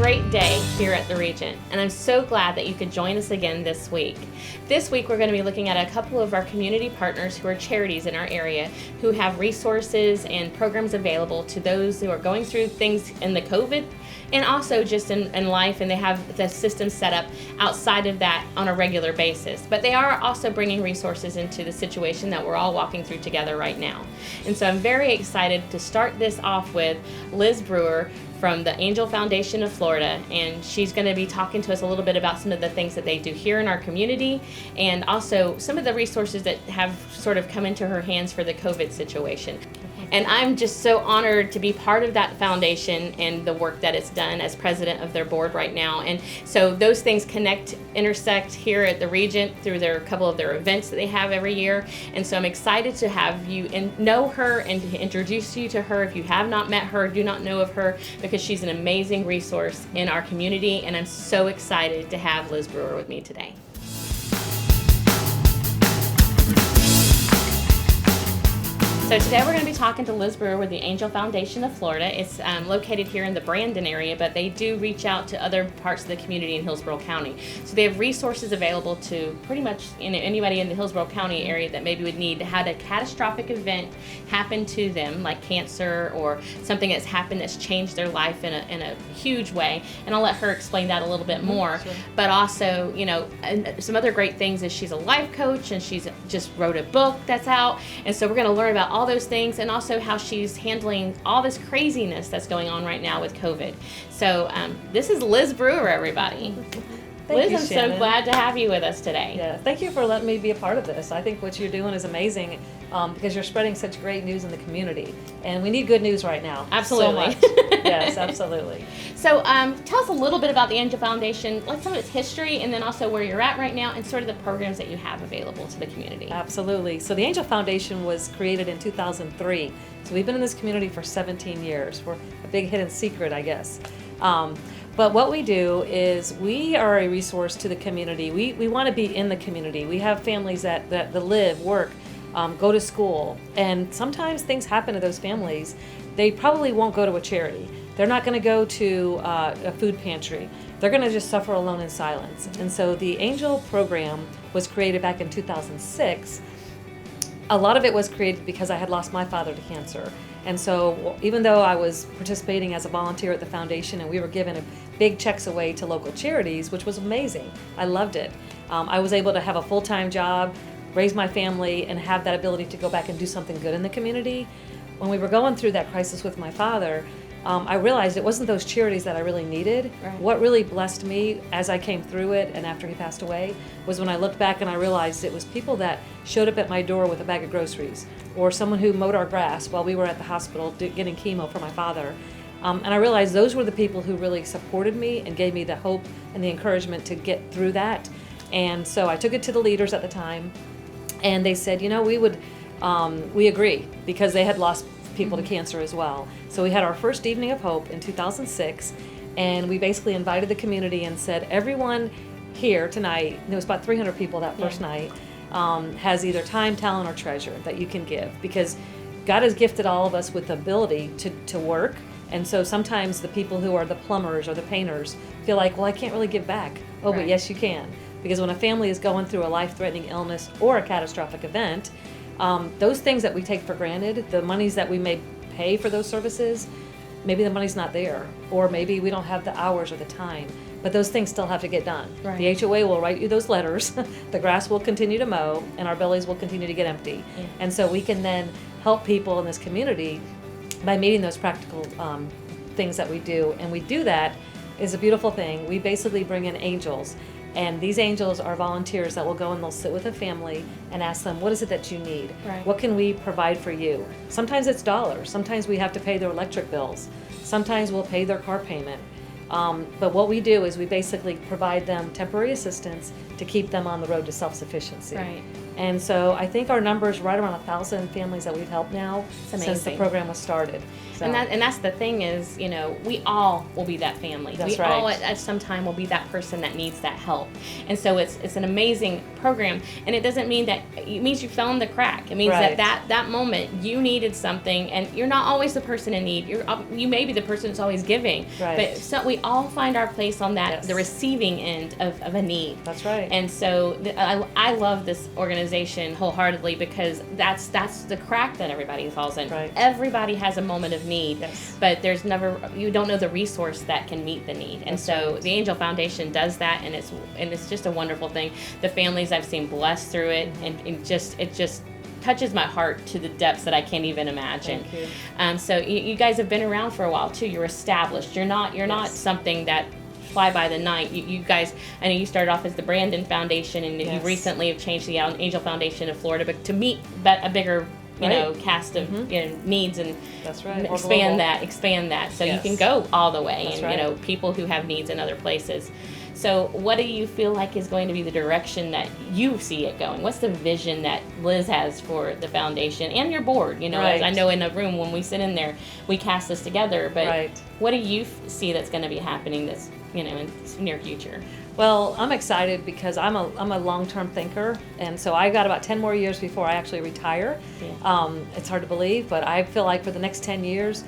great day here at the Zregent, and I'm so glad that you could join us again this week. This week we're going to be looking at a couple of our community partners who are charities in our area who have resources and programs available to those who are going through things in the COVID and also just in life, and they have the system set up outside of that on a regular basis. But they are also bringing resources into the situation that we're all walking through together right now. And so I'm very excited to start this off with Liz Brewer from the Angel Foundation of Florida, and she's going to be talking to us a little bit about some of the things that they do here in our community and also some of the resources that have sort of come into her hands for the COVID situation. And I'm just so honored to be part of that foundation and the work that it's done as president of their board right now. And so those things intersect here at the Zregent through a couple of their events that they have every year. And so I'm excited to have you know her and to introduce you to her. If you have not met her, do not know of her, because she's an amazing resource in our community. And I'm so excited to have Liz Brewer with me today. So today we're going to be talking to Liz Brewer with the Angel Foundation of Florida. It's located here in the Brandon area, but they do reach out to other parts of the community in Hillsborough County. So they have resources available to pretty much anybody in the Hillsborough County area that maybe would need had a catastrophic event happen to them, like cancer or something that's happened that's changed their life in a huge way. And I'll let her explain that a little bit more. Sure. But also, and some other great things is she's a life coach, and she's just wrote a book that's out. And so we're going to learn about all those things and also how she's handling all this craziness that's going on right now with COVID. So this is Liz Brewer, everybody. Liz, I'm so glad to have you with us today. Yeah, thank you for letting me be a part of this. I think what you're doing is amazing because you're spreading such great news in the community. And we need good news right now. Absolutely. So much. Yes, absolutely. So tell us a little bit about the Angel Foundation, like some of its history, and then also where you're at right now and sort of the programs that you have available to the community. Absolutely. So the Angel Foundation was created in 2003. So we've been in this community for 17 years. We're a big hidden secret, I guess. But what we do is we are a resource to the community. We want to be in the community. We have families that live, work, go to school, and sometimes things happen to those families. They probably won't go to a charity. They're not going to go to a food pantry. They're going to just suffer alone in silence. And so the Angel program was created back in 2006. A lot of it was created because I had lost my father to cancer. And so even though I was participating as a volunteer at the foundation and we were given big checks away to local charities, which was amazing, I loved it. I was able to have a full-time job, raise my family, and have that ability to go back and do something good in the community. When we were going through that crisis with my father, I realized it wasn't those charities that I really needed. Right. What really blessed me as I came through it and after he passed away was when I looked back and I realized it was people that showed up at my door with a bag of groceries, or someone who mowed our grass while we were at the hospital getting chemo for my father. And I realized those were the people who really supported me and gave me the hope and the encouragement to get through that. And so I took it to the leaders at the time, and they said, we agree, because they had lost people to cancer as well. So we had our first evening of hope in 2006, and we basically invited the community and said, everyone here tonight, there was about 300 people that first night, has either time, talent, or treasure that you can give, because God has gifted all of us with the ability to work. And so sometimes the people who are the plumbers or the painters feel like, well, I can't really give back. Oh, right. But yes, you can. Because when a family is going through a life-threatening illness or a catastrophic event, those things that we take for granted, the monies that we may pay for those services, maybe the money's not there, or maybe we don't have the hours or the time, but those things still have to get done. Right. The HOA will write you those letters, the grass will continue to mow, and our bellies will continue to get empty. Yeah. And so we can then help people in this community by meeting those practical things that we do. And we do that is a beautiful thing. We basically bring in angels. And these angels are volunteers that will go and they'll sit with a family and ask them, what is it that you need? Right. What can we provide for you? Sometimes it's dollars. Sometimes we have to pay their electric bills. Sometimes we'll pay their car payment. But what we do is we basically provide them temporary assistance to keep them on the road to self-sufficiency. Right. And so I think our number is right around 1,000 families that we've helped now since the program was started. So. And that's the thing is, we all will be that family. That's we right. all at some time will be that person that needs that help. And so it's an amazing program. And it doesn't mean that, it means you fell in the crack. It means right. that moment you needed something, and you're not always the person in need. You may be the person that's always giving. Right. But we we all find our place on that, Yes. the receiving end of a need. That's right. And so I love this organization wholeheartedly because that's the crack that everybody falls in. Right. Everybody has a moment of need, Yes. but you don't know the resource that can meet the need. And That's so right. the Angel Foundation does that, and it's just a wonderful thing. The families I've seen blessed through it, and it just touches my heart to the depths that I can't even imagine. Thank you. So you guys have been around for a while too. You're established. You're not Yes. something that fly by the night. You guys, I know you started off as the Brandon Foundation, and you Yes. recently have changed the Angel Foundation of Florida, but to meet a bigger cast of needs, and That's right. Or expand global. that so Yes. you can go all the way. That's and right. people who have needs in other places. So what do you feel like is going to be the direction that you see it going? What's the vision that Liz has for the foundation and your board? Right. As I know in a room when we sit in there, we cast this together, but Right. what do you see that's going to be happening this, in the near future? Well, I'm excited because I'm a long-term thinker, and so I got about 10 more years before I actually retire. Yeah. It's hard to believe, but I feel like for the next 10 years,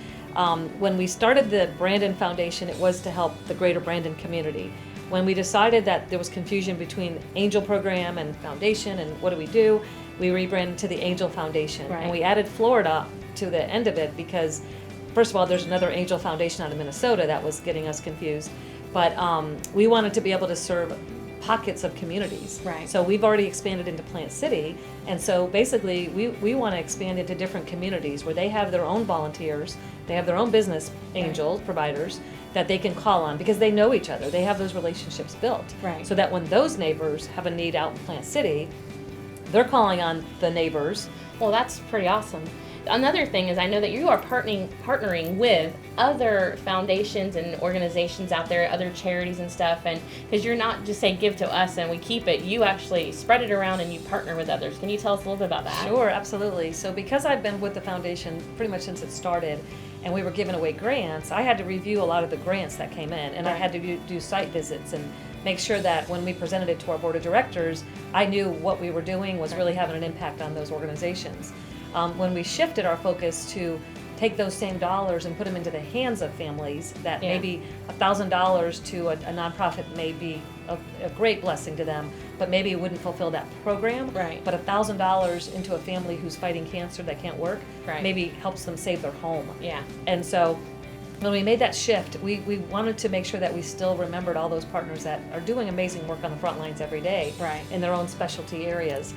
when we started the Brandon Foundation, it was to help the greater Brandon community. When we decided that there was confusion between Angel Program and Foundation and what do, we rebranded to the Angel Foundation. Right. And we added Florida to the end of it because, first of all, there's another Angel Foundation out of Minnesota that was getting us confused. But we wanted to be able to serve pockets of communities. Right. So we've already expanded into Plant City. And so basically, we want to expand into different communities where they have their own volunteers, they have their own business angels, providers, that they can call on because they know each other. They have those relationships built. Right. So that when those neighbors have a need out in Plant City, they're calling on the neighbors. Well, that's pretty awesome. Another thing is I know that you are partnering with other foundations and organizations out there, other charities and stuff, and because you're not just saying give to us and we keep it, you actually spread it around and you partner with others. Can you tell us a little bit about that? Sure, absolutely. So because I've been with the foundation pretty much since it started, and we were giving away grants, I had to review a lot of the grants that came in, and I had to do site visits and make sure that when we presented it to our board of directors, I knew what we were doing was really having an impact on those organizations. When we shifted our focus to take those same dollars and put them into the hands of families, that maybe $1,000 to a nonprofit may be a great blessing to them, but maybe it wouldn't fulfill that program. Right. But $1,000 into a family who's fighting cancer that can't work, Right. maybe helps them save their home. Yeah. And so when we made that shift, we wanted to make sure that we still remembered all those partners that are doing amazing work on the front lines every day Right. in their own specialty areas.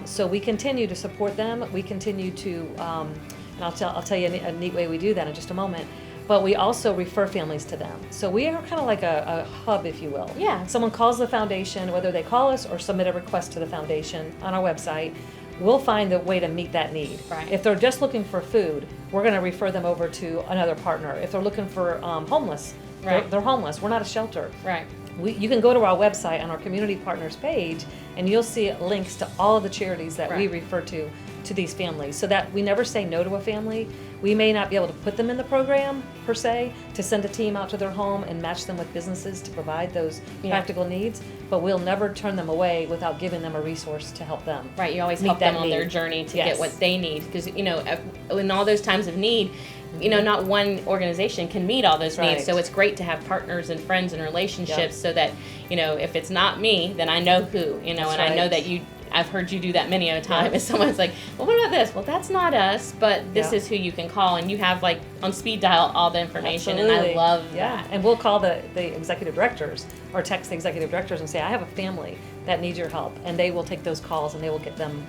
So we continue to support them. We continue to, and I'll tell you a neat way we do that in just a moment. But we also refer families to them. So we are kind of like a hub, if you will. Yeah. Someone calls the foundation, whether they call us or submit a request to the foundation on our website, we'll find a way to meet that need. Right. If they're just looking for food, we're going to refer them over to another partner. If they're looking for homeless, Right. they're homeless. We're not a shelter. Right. You can go to our website on our community partners page, and you'll see links to all of the charities that we Right. refer to these families, so that we never say no to a family. We may not be able to put them in the program per se, to send a team out to their home and match them with businesses to provide those practical needs, but we'll never turn them away without giving them a resource to help them. Right, you always meet help them that on their need. journey to Yes. get what they need, because in all those times of need, not one organization can meet all those That's needs. right. So it's great to have partners and friends and relationships, Yep. so that if it's not me, then I know who. And That's I know right. that I've heard you do that many a time. If someone's like, well, what about this? Well, that's not us, but this Yeah. is who you can call, and you have like on speed dial all the information, and I Absolutely. love Yeah, that. and we'll call the executive directors or text the executive directors and say, I have a family that needs your help, and they will take those calls and they will get them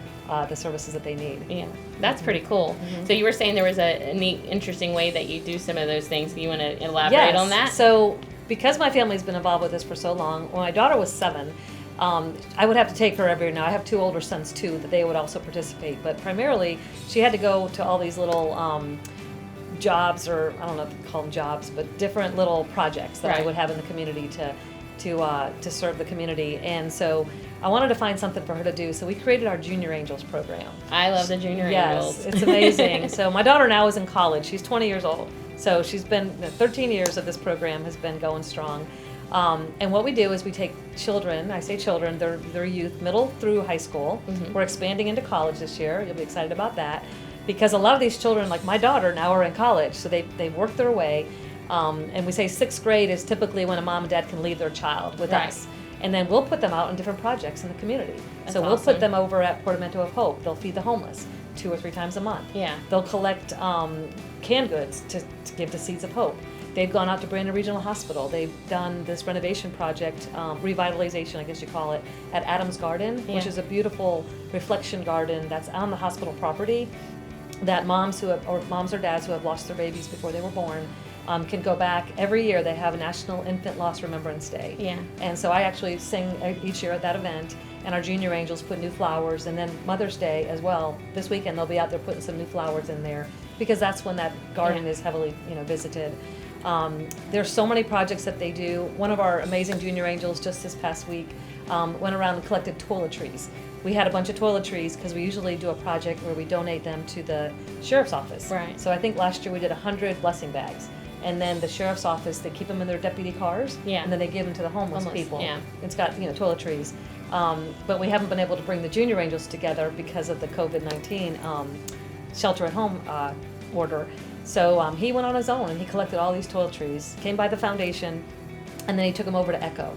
the services that they need. Yeah, that's pretty cool. So you were saying there was a neat, interesting way that you do some of those things. Do you want to elaborate on that? So because my family's been involved with this for so long, when my daughter was 7, I would have to take her every year. Now I have 2 older sons too, that they would also participate, but primarily she had to go to all these little jobs, or I don't know if you call them jobs, but different little projects that I Right. would have in the community to serve the community. And so I wanted to find something for her to do, so we created our Junior Angels program. I love the Junior Angels. Yes, it's amazing. So my daughter now is in college. She's 20 years old. So she's been 13 years of this program has been going strong. And what we do is we take children, I say children, they're youth, middle through high school. Mm-hmm. We're expanding into college this year. You'll be excited about that. Because a lot of these children, like my daughter, now are in college. So they work their way. And we say sixth grade is typically when a mom and dad can leave their child with Right. us. And then we'll put them out in different projects in the community. That's So we'll awesome. put them over at Portamento of Hope. They'll feed the homeless 2 or 3 times a month. Yeah. They'll collect canned goods to give to Seeds of Hope. They've gone out to Brandon Regional Hospital. They've done this renovation project, revitalization, I guess you call it, at Adams Garden, which Yeah. is a beautiful reflection garden that's on the hospital property that moms or dads who have lost their babies before they were born can go back. Every year they have a National Infant Loss Remembrance Day. Yeah. And so I actually sing each year at that event, and our junior angels put new flowers, and then Mother's Day as well. This weekend they'll be out there putting some new flowers in there because that's when that garden Yeah. is heavily, visited. There's so many projects that they do. One of our amazing junior angels just this past week went around and collected toiletries. We had a bunch of toiletries because we usually do a project where we donate them to the sheriff's office. Right. So I think last year we did 100 blessing bags. And then the sheriff's office, they keep them in their deputy cars. Yeah. And then they give them to the homeless Homeless, people. yeah. It's got, toiletries. But we haven't been able to bring the junior angels together because of the COVID-19 shelter at home order. So he went on his own and he collected all these toiletries, came by the foundation, and then he took them over to Echo.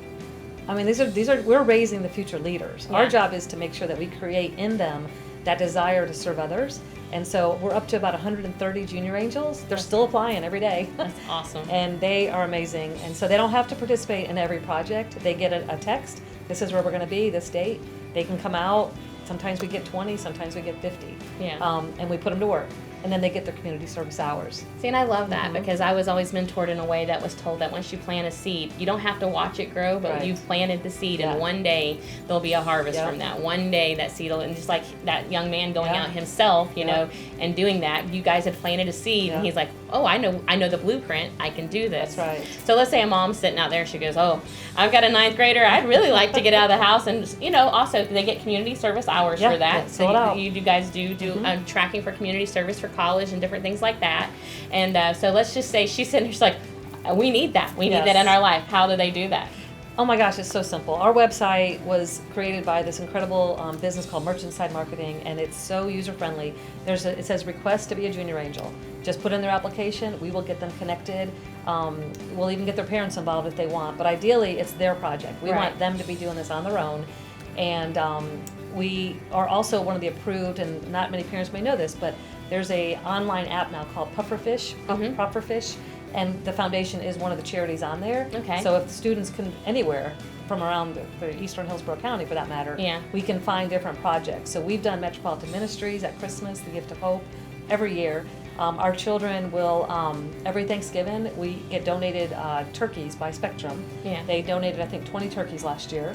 I mean, these are we're raising the future leaders. Yeah. Our job is to make sure that we create in them that desire to serve others. And so we're up to about 130 junior angels. They're still applying every day. That's awesome. And they are amazing. And so they don't have to participate in every project. They get a text. This is where we're going to be, this date. They can come out. Sometimes we get 20, sometimes we get 50. Yeah. And we put them to work. And then they get their community service hours. See, and I love that Mhm. because I was always mentored in a way that was told that once you plant a seed, you don't have to watch it grow, but Right. you've planted the seed, Yeah. and one day there'll be a harvest Yep. from that. One day that seed will, and just like that young man going Yeah. out himself, Yeah. and doing that, you guys had planted a seed, and Yeah. he's like, oh, I know the blueprint. I can do this. That's right. So let's say a mom's sitting out there, she goes, oh, I've got a 9th grader. I'd really like to get out of the house, and also they get community service hours Yeah, for that. yeah, So fill it out. you guys do Mhm. tracking for community service for college and different things like that. And so let's just say she's sitting there, she's like, we need that. We need Yes. that in our life. How do they do that? Oh my gosh, it's so simple. Our website was created by this incredible business called Merchant Side Marketing, and it's so user friendly. It says request to be a junior angel. Just put in their application. We will get them connected. We'll even get their parents involved if they want. But ideally, it's their project. We Right. want them to be doing this on their own. And we are also one of the approved, and not many parents may know this, but there's a online app now called Pufferfish, Mhm. Pufferfish, and the foundation is one of the charities on there. Okay. So if students can anywhere from around the eastern Hillsborough County, for that matter, Yeah. we can find different projects. So we've done Metropolitan Ministries at Christmas, the Gift of Hope, every year. Our children will, every Thanksgiving, we get donated turkeys by Spectrum. Yeah. They donated, I think, 20 turkeys last year.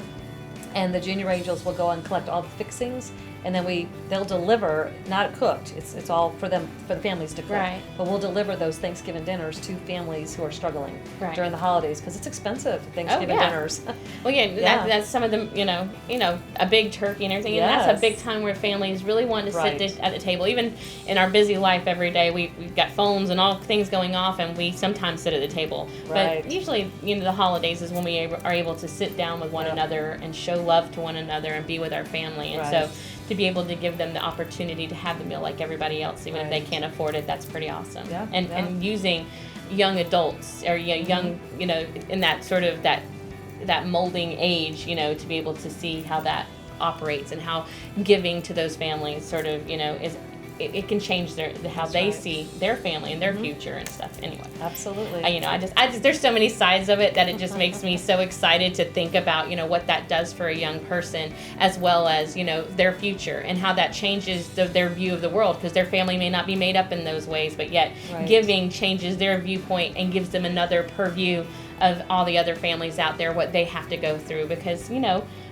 And the junior angels will go and collect all the fixings, and then they'll deliver, not cooked, it's all for them, for the families to cook. Right. But we'll deliver those Thanksgiving dinners to families who are struggling Right. during the holidays, because it's expensive, Thanksgiving yeah. dinners. Well, yeah, Yeah. that's some of them, a big turkey and everything. And that's a Yes. big time where families really want to Right. sit at the table. Even in our busy life every day, we've got phones and all things going off, and we sometimes sit at the table. Right. But usually, the holidays is when we are able to sit down with one Yeah. another and show love to one another and be with our family. And so Right. to be able to give them the opportunity to have the meal like everybody else, even if they Right. can't afford it, that's pretty awesome. Yeah, And yeah. and using young adults or young, in that sort of that molding age, to be able to see how that operates and how giving to those families sort of, is it can change how That's they right. see their family and their Mhm. future and stuff. Anyway. Absolutely. I just there's so many sides of it that it just makes me so excited to think about, what that does for a young person, as well as, their future and how that changes their view of the world, because their family may not be made up in those ways, but yet Right. giving changes their viewpoint and gives them another purview of all the other families out there, what they have to go through, because,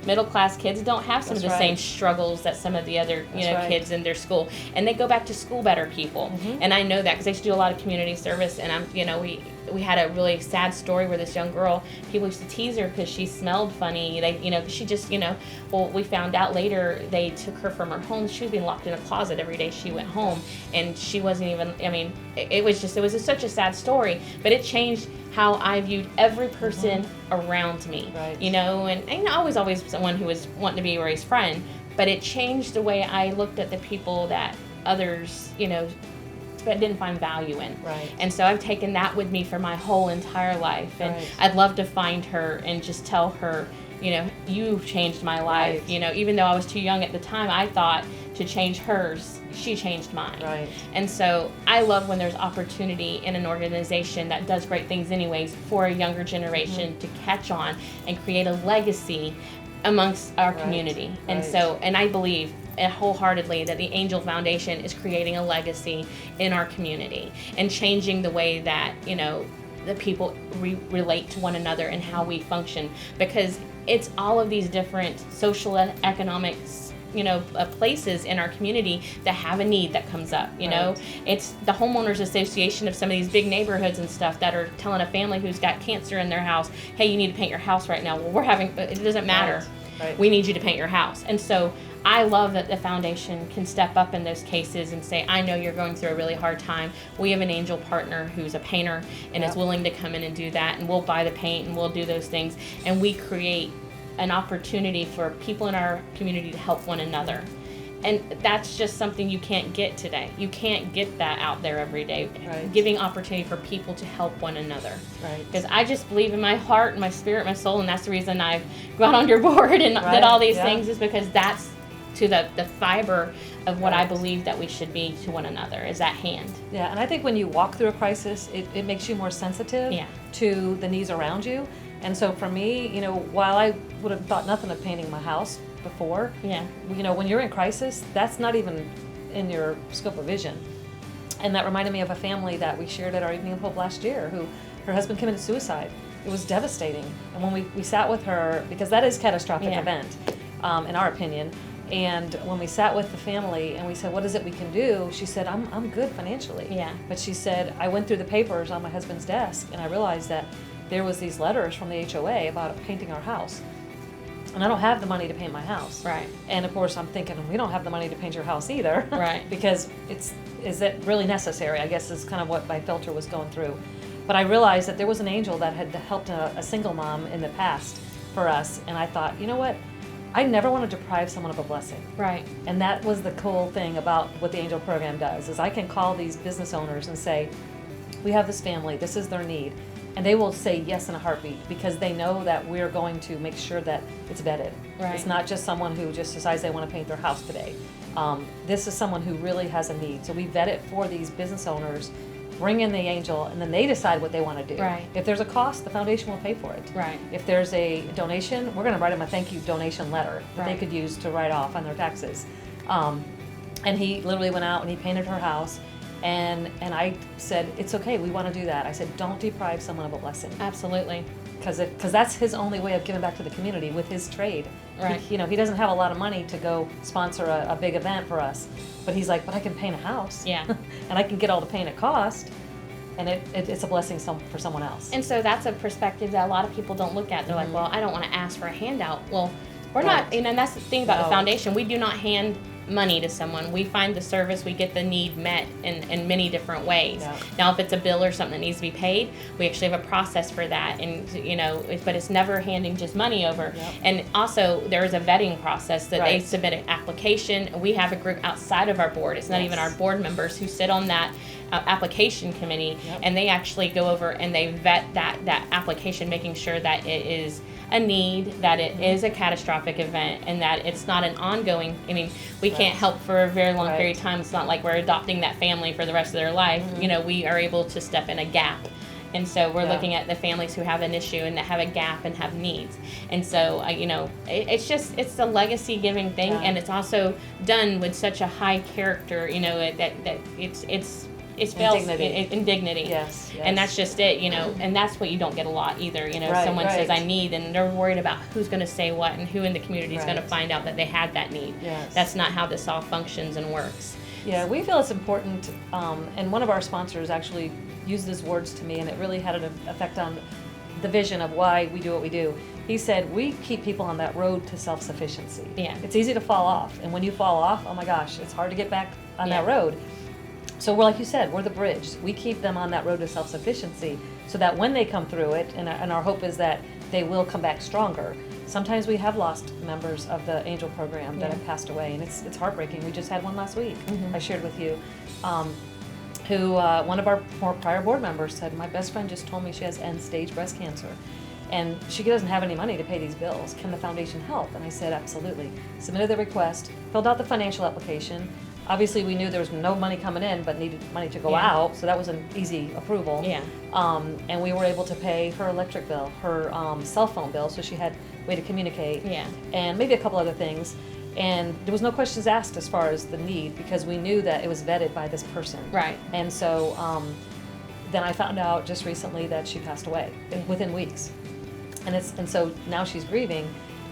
middle class kids don't have some That's of the right. same struggles that some of the other, That's right. kids in their school, and they go back to school better people. Mhm. And I know that because I used to do a lot of community service, and we had a really sad story where this young girl, people used to tease her because she smelled funny. She just, well, we found out later they took her from her home. She was being locked in a closet every day she went home, and she wasn't even, it was such a sad story, but it changed how I viewed every person around me. Right. And I was always someone who was wanting to be Ray's friend, but it changed the way I looked at the people that others, didn't find value in. Right. And so I've taken that with me for my whole entire life. And Right. I'd love to find her and just tell her, you know, you've changed my life. Right. You know, even though I was too young at the time, I thought to change hers, she changed mine. Right. And so I love when there's opportunity in an organization that does great things anyways for a younger generation to catch on and create a legacy amongst our Right. community. And Right. so, and I believe wholeheartedly that the Angel Foundation is creating a legacy in our community and changing the way that, you know, the people relate to one another and how we function, because it's all of these different social and economic, you know, places in our community that have a need that comes up. You know, Right. it's the homeowners association of some of these big neighborhoods and stuff that are telling a family who's got cancer in their house, hey, you need to paint your house right now. Well, we're having, it doesn't matter. Right. We need you to paint your house. And so I love that the foundation can step up in those cases and say, I know you're going through a really hard time. We have an angel partner who's a painter and is willing to come in and do that, and we'll buy the paint and we'll do those things. And we create an opportunity for people in our community to help one another. And that's just something you can't get today. You can't get that out there every day. Right. Giving opportunity for people to help one another. Right. Because I just believe in my heart, my spirit, my soul, and that's the reason I've got on your board and Right. did all these Yeah. things, is because that's to the fiber of what I Right. believe that we should be to one another, is that hand. Yeah, and I think when you walk through a crisis, it makes you more sensitive Yeah. to the needs around you. And so for me, you know, while I would have thought nothing of painting my house before, Yeah. you know, when you're in crisis, that's not even in your scope of vision. And that reminded me of a family that we shared at our Evening of Hope last year, who her husband committed suicide. It was devastating. And when we sat with her, because that is a catastrophic Yeah. event, in our opinion, and when we sat with the family and we said, what is it we can do? She said, I'm good financially. Yeah. But she said, I went through the papers on my husband's desk and I realized that there was these letters from the HOA about painting our house. And I don't have the money to paint my house. Right. And of course I'm thinking, we don't have the money to paint your house either. Right. Because is it really necessary? I guess is kind of what my filter was going through. But I realized that there was an angel that had helped a single mom in the past for us. And I thought, you know what? I never want to deprive someone of a blessing. Right. And that was the cool thing about what the Angel Program does, is I can call these business owners and say, we have this family, this is their need. And they will say yes in a heartbeat, because they know that we're going to make sure that it's vetted. Right. It's not just someone who just decides they want to paint their house today. This is someone who really has a need. So we vet it for these business owners, bring in the angel, and then they decide what they want to do. Right. If there's a cost, the foundation will pay for it. Right. If there's a donation, we're going to write them a thank you donation letter that they Right. could use to write off on their taxes. And he literally went out and he painted her house. And I said, it's okay, we want to do that. I said, don't deprive someone of a blessing. Absolutely. Because that's his only way of giving back to the community with his trade. Right. He doesn't have a lot of money to go sponsor a big event for us. But he's like, but I can paint a house. Yeah. And I can get all the paint at cost. And it's a blessing for someone else. And so that's a perspective that a lot of people don't look at. They're like, well, I don't want to ask for a handout. Well, we're not, Right. and that's the thing about the No. foundation. We do not hand money to someone. We find the service, we get the need met in many different ways. Yeah. Now, if it's a bill or something that needs to be paid, we actually have a process for that. And, but it's never handing just money over. Yep. And also, there is a vetting process that they Right. submit an application. We have a group outside of our board. It's not Yes. even our board members who sit on that application committee, Yep. and they actually go over and they vet that application, making sure that it is a need, that it is a catastrophic event, and that it's not an ongoing. I mean, we can't help for a very long Right. period of time. It's not like we're adopting that family for the rest of their life. We are able to step in a gap. And so we're Yeah. looking at the families who have an issue and that have a gap and have needs. And so, it's the legacy giving thing, Yeah. and it's also done with such a high character, that it's fails dignity. in dignity. Yes, And yes. that's just it, and that's what you don't get a lot either. Right, Someone says, right. I need, and they're worried about who's going to say what and who in the community is going to Right. find out that they had that need. Yes. That's not how this all functions and works. Yeah, we feel it's important, and one of our sponsors actually used his words to me, and it really had an effect on the vision of why we do what we do. He said, we keep people on that road to self-sufficiency. Yeah. It's easy to fall off, and when you fall off, oh my gosh, it's hard to get back on that Yeah. road. So we're, like you said, we're the bridge. We keep them on that road to self-sufficiency so that when they come through it, and our hope is that they will come back stronger. Sometimes we have lost members of the Angel Program that Yeah. have passed away, and it's heartbreaking. We just had one last week, I shared with you, who one of our prior board members said, my best friend just told me she has end-stage breast cancer, and she doesn't have any money to pay these bills. Can the foundation help? And I said, absolutely. Submitted the request, filled out the financial application. Obviously, we knew there was no money coming in, but needed money to go out, so that was an easy approval. Yeah. And we were able to pay her electric bill, her cell phone bill, so she had a way to communicate, and maybe a couple other things. And there was no questions asked as far as the need, because we knew that it was vetted by this person. Right. And so then I found out just recently that she passed away within weeks. And so now she's grieving,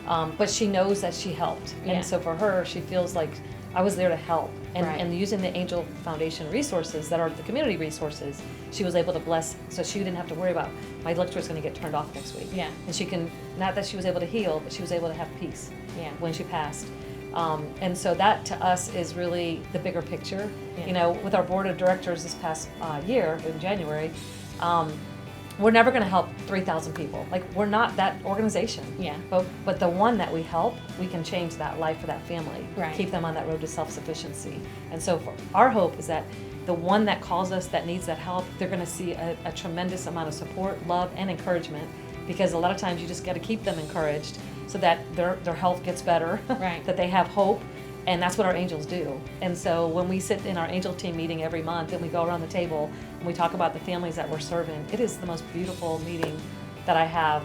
but she knows that she helped. And so for her, she feels like I was there to help. And using the Angel Foundation resources that are the community resources, she was able to bless, so she didn't have to worry about, my electric's gonna get turned off next week. Yeah. And she can, not that she was able to heal, but she was able to have peace when she passed. And so that to us is really the bigger picture. You know, with our board of directors this past year in January, we're never going to help 3,000 people. Like, we're not that organization. Yeah. But the one that we help, we can change that life for that family. Right. Keep them on that road to self-sufficiency. And so our hope is that the one that calls us that needs that help, they're going to see a tremendous amount of support, love, and encouragement. Because a lot of times you just got to keep them encouraged so that their health gets better. Right. That they have hope. And that's what our angels do. And so when we sit in our angel team meeting every month and we go around the table and we talk about the families that we're serving, it is the most beautiful meeting that I have.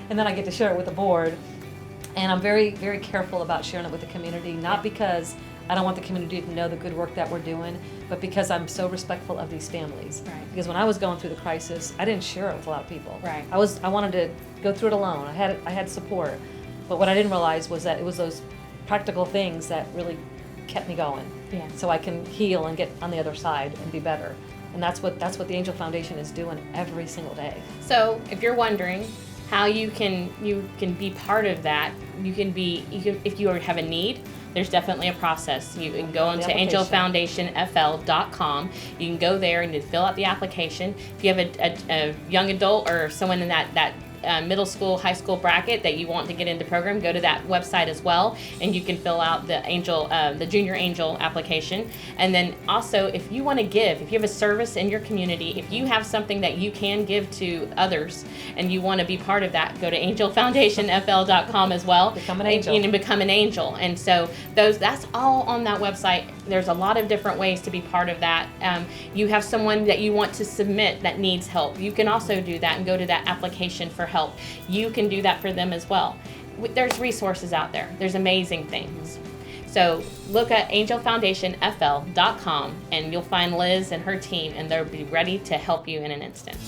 And then I get to share it with the board. And I'm very, very careful about sharing it with the community, not because I don't want the community to know the good work that we're doing, but because I'm so respectful of these families. Right. Because when I was going through the crisis, I didn't share it with a lot of people. Right. I wanted to go through it alone. I had support. But what I didn't realize was that it was those practical things that really kept me going. Yeah. So I can heal and get on the other side and be better. And that's what the Angel Foundation is doing every single day. So if you're wondering how you can be part of that, if you have a need, there's definitely a process. You can go onto angelfoundationfl.com. You can go there and fill out the application. If you have a young adult or someone in that middle school, high school bracket that you want to get into program, go to that website as well, and you can fill out the Junior Angel application. And then also, if you want to give, if you have a service in your community, if you have something that you can give to others and you want to be part of that, go to angelfoundationfl.com as well. Become an angel. And become an angel. And so that's all on that website. There's a lot of different ways to be part of that. You have someone that you want to submit that needs help. You can also do that and go to that application for help. You can do that for them as well. There's resources out there. There's amazing things. So look at angelfoundationfl.com and you'll find Liz and her team, and they'll be ready to help you in an instant.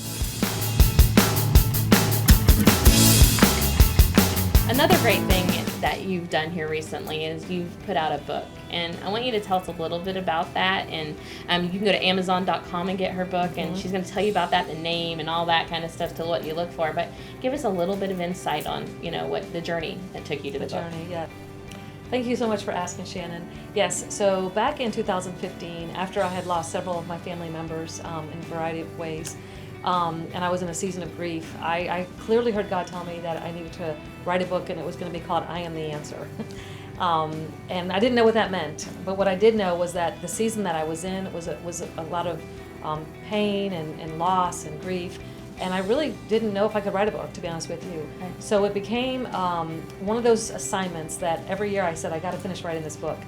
Another great thing that you've done here recently is you've put out a book, and I want you to tell us a little bit about that. And you can go to amazon.com and get her book, and she's going to tell you about that, the name and all that kind of stuff to what you look for. But give us a little bit of insight on what the journey that took you to the book. Journey, yeah. Thank you so much for asking, Shannon. Yes, so back in 2015, after I had lost several of my family members in a variety of ways, and I was in a season of grief, I clearly heard God tell me that I needed to write a book, and it was going to be called I Am the Answer. And I didn't know what that meant, but what I did know was that the season that I was in was a lot of pain and loss and grief, and I really didn't know if I could write a book, to be honest with you. Okay. So it became one of those assignments that every year I said, I got to finish writing this book.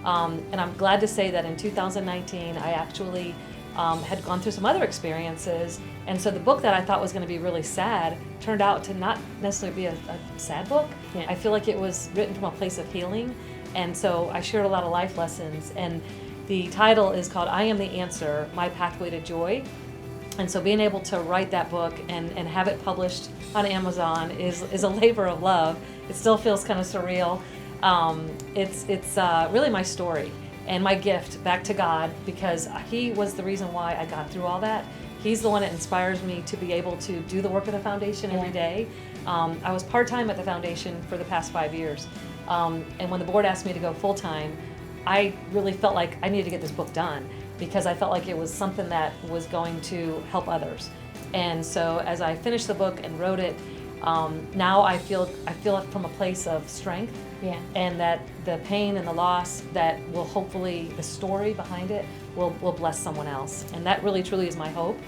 And I'm glad to say that in 2019, I actually had gone through some other experiences, and so the book that I thought was going to be really sad turned out to not necessarily be a sad book. Yeah. I feel like it was written from a place of healing, and so I shared a lot of life lessons, and the title is called I Am the Answer, My Pathway to Joy. And so being able to write that book and have it published on Amazon is a labor of love. It still feels kind of surreal. It's really my story and my gift back to God, because He was the reason why I got through all that. He's the one that inspires me to be able to do the work of the foundation every day. I was part-time at the foundation for the past 5 years. And when the board asked me to go full-time, I really felt like I needed to get this book done, because I felt like it was something that was going to help others. And so as I finished the book and wrote it, Now I feel it from a place of strength. Yeah. And that the pain and the loss that will hopefully, the story behind it will bless someone else. And that really truly is my hope.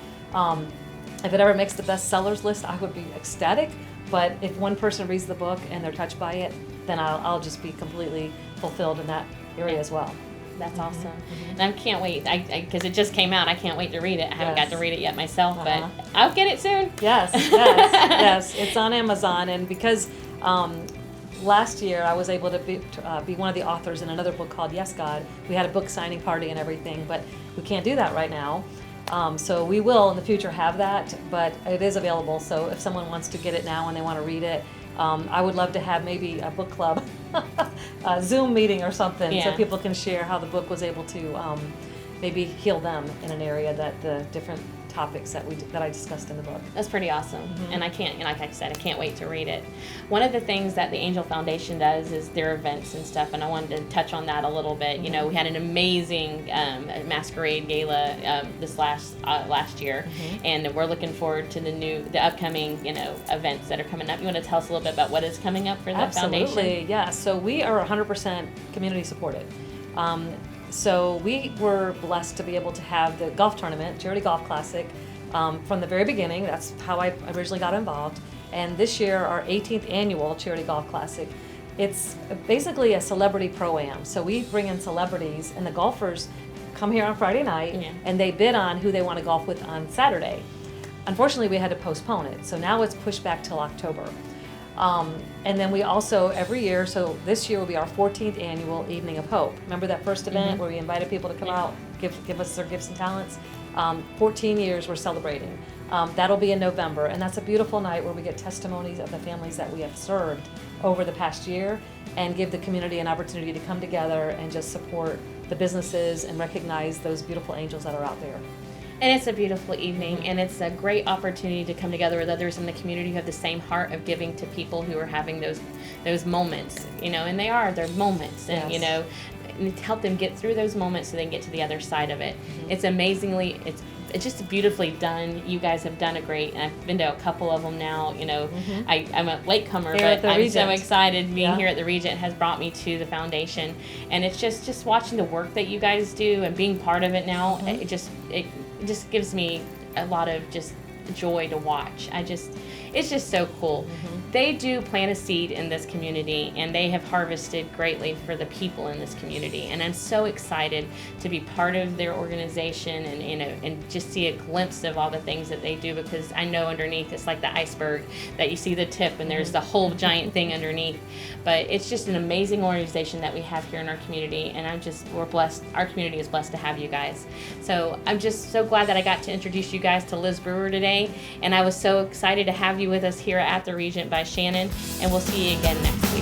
If it ever makes the bestsellers list, I would be ecstatic. But if one person reads the book and they're touched by it, then I'll just be completely fulfilled in that area as well. That's awesome. And I can't wait, because it just came out. I can't wait to read it. I haven't got to read it yet myself, but I'll get it soon. Yes, yes. It's on Amazon, and because last year I was able to be one of the authors in another book called Yes, God. We had a book signing party and everything, but we can't do that right now. So we will in the future have that, but it is available. So if someone wants to get it now and they want to read it, I would love to have maybe a book club, a Zoom meeting or something, so people can share how the book was able to maybe heal them in an area that the different topics that I discussed in the book. That's pretty awesome. And like I said, I can't wait to read it. One of the things that the Angel Foundation does is their events and stuff, and I wanted to touch on that a little bit. You know, we had an amazing masquerade gala this last year, and we're looking forward to the upcoming events that are coming up. You want to tell us a little bit about what is coming up for the foundation? Absolutely, yeah. So we are 100% community supported. So we were blessed to be able to have the golf tournament, Charity Golf Classic, from the very beginning. That's how I originally got involved. And this year, our 18th annual Charity Golf Classic, it's basically a celebrity pro-am. So we bring in celebrities, and the golfers come here on Friday night, and they bid on who they want to golf with on Saturday. Unfortunately, we had to postpone it, so now it's pushed back till October. And then we also, every year, so this year will be our 14th annual Evening of Hope. Remember that first event where we invited people to come out, give us their gifts and talents? 14 years we're celebrating. That'll be in November, and that's a beautiful night where we get testimonies of the families that we have served over the past year and give the community an opportunity to come together and just support the businesses and recognize those beautiful angels that are out there. And it's a beautiful evening, and it's a great opportunity to come together with others in the community who have the same heart of giving to people who are having those moments, and they're moments, and and help them get through those moments so they can get to the other side of it. It's it's just beautifully done. You guys have done a great, and I've been to a couple of them now. I'm a latecomer, but I'm so excited. Being here at the Regent has brought me to the foundation, and it's just watching the work that you guys do and being part of it now. It just gives me a lot of just joy to watch. It's just so cool. They do plant a seed in this community, and they have harvested greatly for the people in this community. And I'm so excited to be part of their organization and just see a glimpse of all the things that they do, because I know underneath it's like the iceberg that you see the tip and there's the whole giant thing underneath. But it's just an amazing organization that we have here in our community, and we're blessed. Our community is blessed to have you guys. So I'm just so glad that I got to introduce you guys to Liz Brewer today, and I was so excited to have you with us here at the Regent by Shannon, and we'll see you again next week.